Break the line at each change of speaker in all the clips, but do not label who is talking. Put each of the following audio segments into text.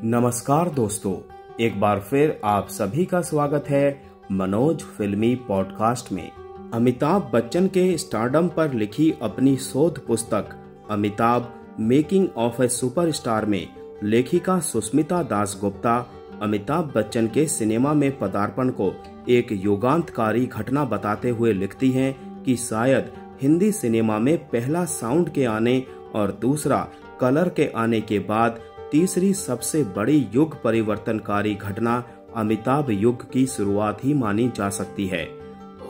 नमस्कार दोस्तों, एक बार फिर आप सभी का स्वागत है मनोज फिल्मी पॉडकास्ट में। अमिताभ बच्चन के स्टारडम पर लिखी अपनी शोध पुस्तक Amitabh making of A superstar में लेखिका सुष्मिता दासगुप्ता अमिताभ बच्चन के सिनेमा में पदार्पण को एक युगांतकारी घटना बताते हुए लिखती हैं कि शायद हिंदी सिनेमा में पहला साउंड के आने और दूसरा कलर के आने के बाद तीसरी सबसे बड़ी युग परिवर्तनकारी घटना अमिताभ युग की शुरुआत ही मानी जा सकती है।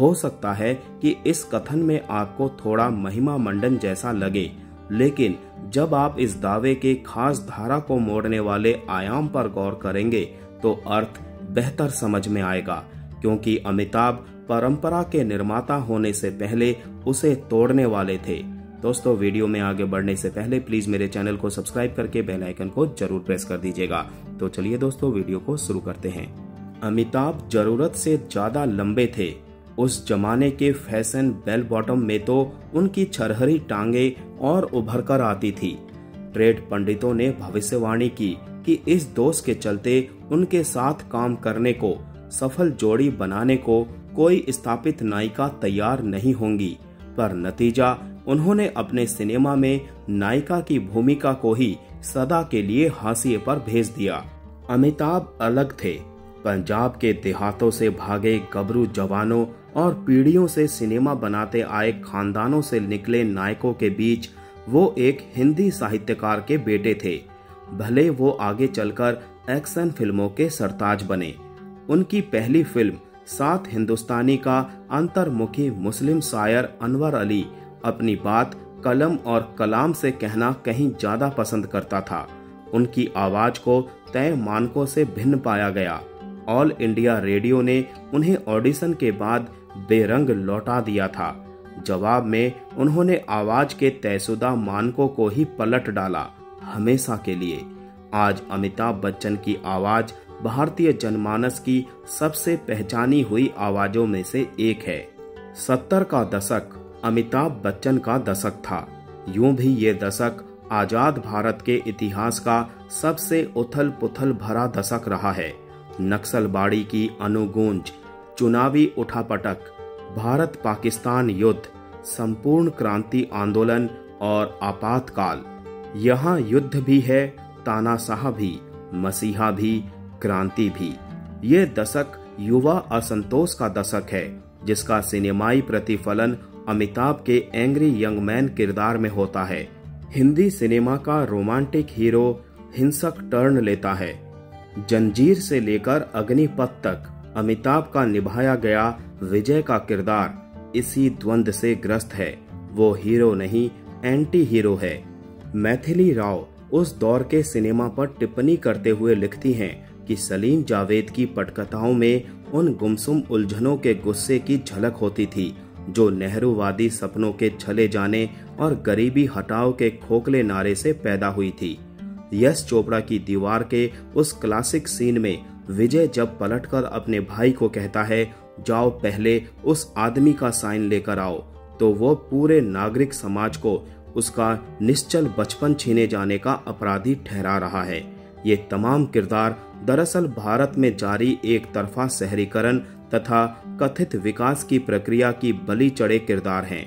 हो सकता है कि इस कथन में आपको थोड़ा महिमा मंडन जैसा लगे, लेकिन जब आप इस दावे के खास धारा को मोड़ने वाले आयाम पर गौर करेंगे तो अर्थ बेहतर समझ में आएगा, क्योंकि अमिताभ परंपरा के निर्माता होने से पहले उसे तोड़ने वाले थे। दोस्तों, वीडियो में आगे बढ़ने से पहले प्लीज मेरे चैनल को सब्सक्राइब करके बेल आइकन को जरूर प्रेस कर दीजिएगा। तो चलिए दोस्तों, वीडियो को शुरू करते हैं। अमिताभ जरूरत से ज्यादा लंबे थे। उस जमाने के फैशन बेल बॉटम में तो उनकी छरहरी टांगे और उभर कर आती थी। ट्रेड पंडितों ने भविष्यवाणी की कि इस दोष के चलते उनके साथ काम करने को, सफल जोड़ी बनाने को कोई स्थापित नायिका तैयार नहीं होंगी, पर नतीजा उन्होंने अपने सिनेमा में नायिका की भूमिका को ही सदा के लिए हाशिए पर भेज दिया। अमिताभ अलग थे। पंजाब के देहातों से भागे गबरू जवानों और पीढ़ियों से सिनेमा बनाते आए खानदानों से निकले नायकों के बीच वो एक हिंदी साहित्यकार के बेटे थे। भले वो आगे चलकर एक्शन फिल्मों के सरताज बने। उनकी पहली फिल्म सात हिंदुस्तानी का अंतर्मुखी मुस्लिम शायर अनवर अली अपनी बात कलम और कलाम से कहना कहीं ज्यादा पसंद करता था। उनकी आवाज को तय मानकों से भिन्न पाया गया। ऑल इंडिया रेडियो ने उन्हें ऑडिशन के बाद बेरंग लौटा दिया था। जवाब में उन्होंने आवाज के तयशुदा मानकों को ही पलट डाला, हमेशा के लिए। आज अमिताभ बच्चन की आवाज भारतीय जनमानस की सबसे पहचानी हुई आवाजों में से एक है। 70 का दशक अमिताभ बच्चन का दशक था। यूं भी ये दशक आजाद भारत के इतिहास का सबसे उथल पुथल भरा दशक रहा है। नक्सलबाड़ी की अनुगूंज, चुनावी उठापटक, भारत पाकिस्तान युद्ध, संपूर्ण क्रांति आंदोलन और आपातकाल। यहाँ युद्ध भी है, तानाशाह भी, मसीहा भी, क्रांति भी। ये दशक युवा असंतोष का दशक है, जिसका सिनेमाई प्रतिफलन अमिताभ के एंग्री यंग मैन किरदार में होता है। हिंदी सिनेमा का रोमांटिक हीरो हिंसक टर्न लेता है। जंजीर से लेकर अग्निपथ तक अमिताभ का निभाया गया विजय का किरदार इसी द्वंद से ग्रस्त है। वो हीरो नहीं, एंटी हीरो है। मैथिली राव उस दौर के सिनेमा पर टिप्पणी करते हुए लिखती हैं कि सलीम जावेद की पटकथाओं में उन गुमसुम उलझनों के गुस्से की झलक होती थी जो नेहरूवादी सपनों के छले जाने और गरीबी हटाओ के खोखले नारे से पैदा हुई थी। यश चोपड़ा की दीवार के उस क्लासिक सीन में विजय जब पलटकर अपने भाई को कहता है, जाओ पहले उस आदमी का साइन लेकर आओ, तो वो पूरे नागरिक समाज को उसका निश्चल बचपन छीने जाने का अपराधी ठहरा रहा है। ये तमाम किरदार दरअसल भारत में जारी एक तरफा शहरीकरण तथा कथित विकास की प्रक्रिया की बलि चढ़े किरदार हैं।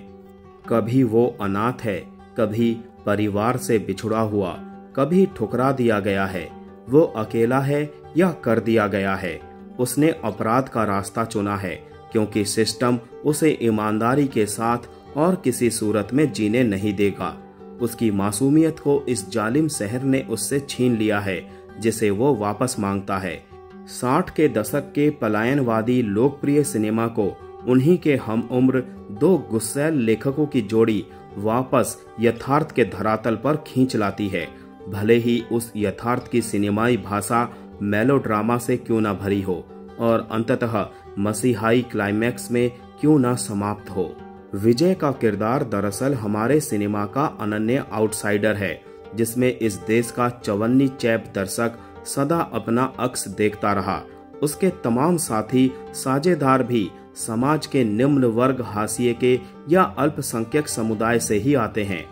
कभी वो अनाथ है, कभी परिवार से बिछुड़ा हुआ, कभी ठुकरा दिया गया है। वो अकेला है या कर दिया गया है। उसने अपराध का रास्ता चुना है क्योंकि सिस्टम उसे ईमानदारी के साथ और किसी सूरत में जीने नहीं देगा। उसकी मासूमियत को इस जालिम शहर ने उससे छीन लिया है, जिसे वो वापस मांगता है। 60 के दशक के पलायनवादी लोकप्रिय सिनेमा को उन्हीं के हम उम्र दो गुस्सैल लेखकों की जोड़ी वापस यथार्थ के धरातल पर खींच लाती है, भले ही उस यथार्थ की सिनेमाई भाषा मेलोड्रामा से क्यों न भरी हो और अंततः मसीहाई क्लाइमैक्स में क्यों न समाप्त हो। विजय का किरदार दरअसल हमारे सिनेमा का अनन्य आउटसाइडर है, जिसमें इस देश का चवन्नी चैप दर्शक सदा अपना अक्स देखता रहा। उसके तमाम साथी साझेदार भी समाज के निम्न वर्ग हाशिए के या अल्पसंख्यक समुदाय से ही आते हैं।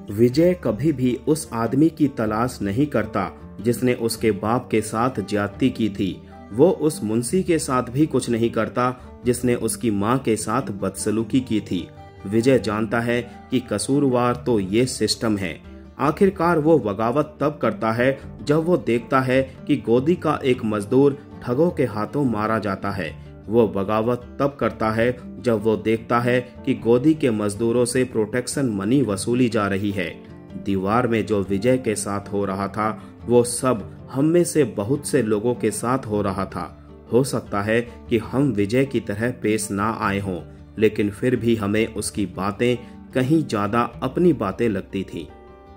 विजय कभी भी उस आदमी की तलाश नहीं करता जिसने उसके बाप के साथ ज्यादती की थी। वो उस मुंशी के साथ भी कुछ नहीं करता जिसने उसकी माँ के साथ बदसलूकी की थी। विजय जानता है कि कसूरवार तो ये सिस्टम है। आखिरकार वो बगावत तब करता है जब वो देखता है कि गोदी का एक मजदूर ठगों के हाथों मारा जाता है। वो बगावत तब करता है जब वो देखता है कि गोदी के मजदूरों से प्रोटेक्शन मनी वसूली जा रही है। दीवार में जो विजय के साथ हो रहा था वो सब हम में से बहुत से लोगों के साथ हो रहा था। हो सकता है कि हम विजय की तरह पेश ना आए हों, लेकिन फिर भी हमें उसकी बातें कहीं ज्यादा अपनी बातें लगती थीं।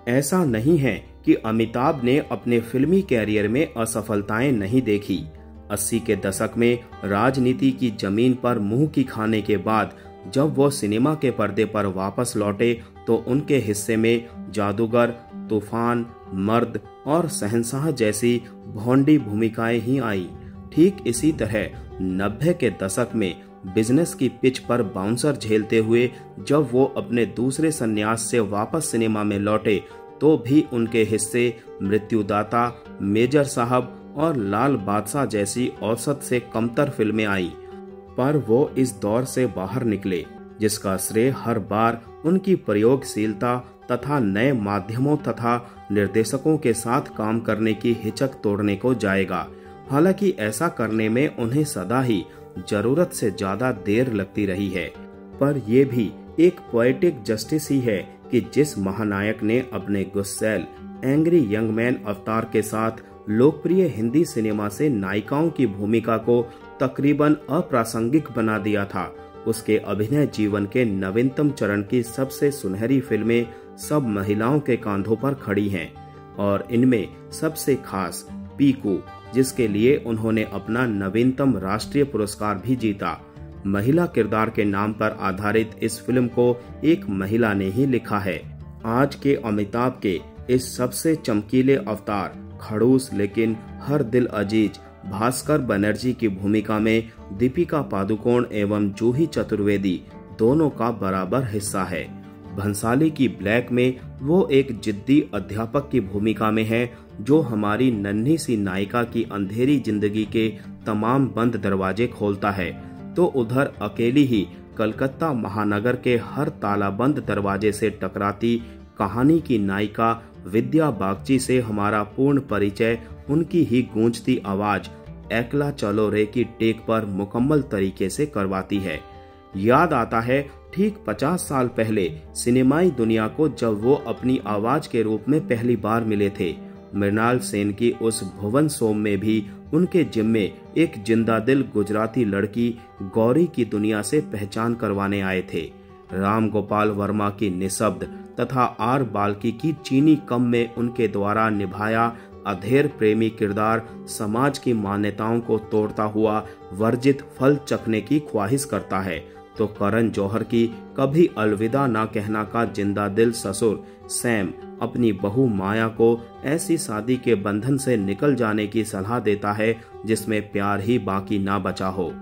ऐसा नहीं है कि अमिताभ ने अपने फिल्मी कैरियर में असफलताएं नहीं देखी। 80 के दशक में राजनीति की जमीन पर मुंह की खाने के बाद जब वो सिनेमा के पर्दे पर वापस लौटे तो उनके हिस्से में जादूगर, तूफान, मर्द और शहंशाह जैसी भोंडी भूमिकाएं ही आई। ठीक इसी तरह 90 के दशक में बिजनेस की पिच पर बाउंसर झेलते हुए जब वो अपने दूसरे संन्यास से वापस सिनेमा में लौटे तो भी उनके हिस्से मृत्युदाता, मेजर साहब और लाल बादशाह जैसी औसत से कमतर फिल्में आई। पर वो इस दौर से बाहर निकले जिसका श्रेय हर बार उनकी प्रयोगशीलता तथा नए माध्यमों तथा निर्देशकों के साथ काम करने की हिचक तोड़ने को जाएगा। हालांकि ऐसा करने में उन्हें सदा ही जरूरत से ज्यादा देर लगती रही है, पर यह भी एक पोएटिक जस्टिस ही है कि जिस महानायक ने अपने गुस्सैल एंग्री यंग मैन अवतार के साथ लोकप्रिय हिंदी सिनेमा से नायिकाओं की भूमिका को तकरीबन अप्रासंगिक बना दिया था, उसके अभिनय जीवन के नवीनतम चरण की सबसे सुनहरी फिल्में सब महिलाओं के कांधों पर खड़ी हैं और इनमें सबसे खास पीकू, जिसके लिए उन्होंने अपना नवीनतम राष्ट्रीय पुरस्कार भी जीता। महिला किरदार के नाम पर आधारित इस फिल्म को एक महिला ने ही लिखा है। आज के अमिताभ के इस सबसे चमकीले अवतार, खड़ूस लेकिन हर दिल अजीज भास्कर बनर्जी की भूमिका में दीपिका पादुकोण एवं जूही चतुर्वेदी दोनों का बराबर हिस्सा है। भंसाली की ब्लैक में वो एक जिद्दी अध्यापक की भूमिका में है जो हमारी नन्ही सी नायिका की अंधेरी जिंदगी के तमाम बंद दरवाजे खोलता है, तो उधर अकेली ही कलकत्ता महानगर के हर तालाबंद दरवाजे से टकराती कहानी की नायिका विद्या बागची से हमारा पूर्ण परिचय उनकी ही गूंजती आवाज एकला चलो रे की टेक पर मुकम्मल तरीके से करवाती है। याद आता है ठीक 50 साल पहले सिनेमाई दुनिया को जब वो अपनी आवाज के रूप में पहली बार मिले थे। मृणाल सेन की उस भुवन सोम में भी उनके जिम्मे एक जिंदादिल गुजराती लड़की गौरी की दुनिया से पहचान करवाने आए थे। राम गोपाल वर्मा की निशब्द तथा आर बाल्की की चीनी कम में उनके द्वारा निभाया अधेर प्रेमी किरदार समाज की मान्यताओं को तोड़ता हुआ वर्जित फल चखने की ख्वाहिश करता है, तो करण जौहर की कभी अलविदा ना कहना का जिंदा दिल ससुर सैम अपनी बहू माया को ऐसी शादी के बंधन से निकल जाने की सलाह देता है जिसमें प्यार ही बाकी ना बचा हो।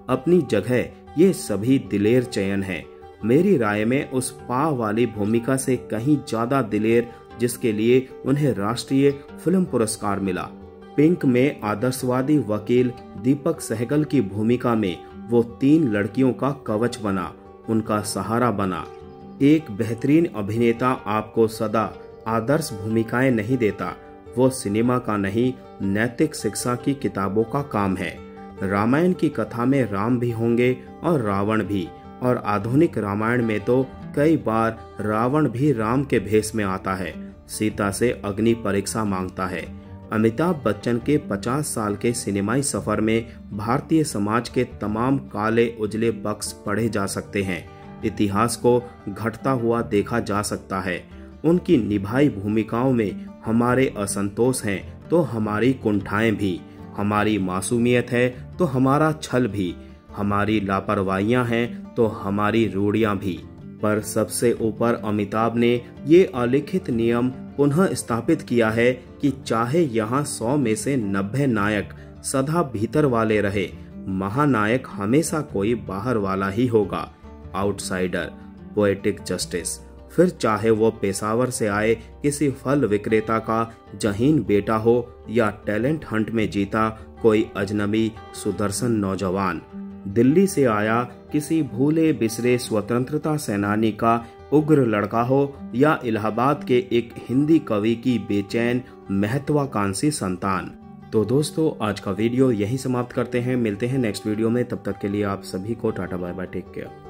अपनी जगह ये सभी दिलेर चयन है। मेरी राय में उस पा वाली भूमिका से कहीं ज्यादा दिलेर जिसके लिए उन्हें राष्ट्रीय फिल्म पुरस्कार मिला। पिंक में आदर्शवादी वकील दीपक सहगल की भूमिका में वो 3 लड़कियों का कवच बना, उनका सहारा बना। एक बेहतरीन अभिनेता आपको सदा आदर्श भूमिकाएं नहीं देता, वो सिनेमा का नहीं नैतिक शिक्षा की किताबों का काम है। रामायण की कथा में राम भी होंगे और रावण भी, और आधुनिक रामायण में तो कई बार रावण भी राम के भेष में आता है, सीता से अग्नि परीक्षा मांगता है। अमिताभ बच्चन के 50 साल के सिनेमाई सफर में भारतीय समाज के तमाम काले उजले बक्स पढ़े जा सकते हैं। इतिहास को घटता हुआ देखा जा सकता है। उनकी निभाई भूमिकाओं में हमारे असंतोष हैं तो हमारी कुंठाएं भी, हमारी मासूमियत है तो हमारा छल भी, हमारी लापरवाहियां हैं तो हमारी रूढ़ियां भी। पर सबसे ऊपर अमिताभ ने ये अलिखित नियम पुनः स्थापित किया है कि चाहे यहाँ 100 में से 90 नायक सदा भीतर वाले रहे, महानायक हमेशा कोई बाहर वाला ही होगा। Outsider, poetic justice. फिर चाहे वो पेशावर से आए किसी फल विक्रेता का जहीन बेटा हो या टैलेंट हंट में जीता कोई अजनबी सुदर्शन नौजवान, दिल्ली से आया किसी भूले बिसरे स्वतंत्रता सेनानी का उग्र लड़का हो या इलाहाबाद के एक हिंदी कवि की बेचैन महत्वाकांक्षी संतान। तो दोस्तों, आज का वीडियो यहीं समाप्त करते हैं। मिलते हैं नेक्स्ट वीडियो में। तब तक के लिए आप सभी को tata bye bye, take care.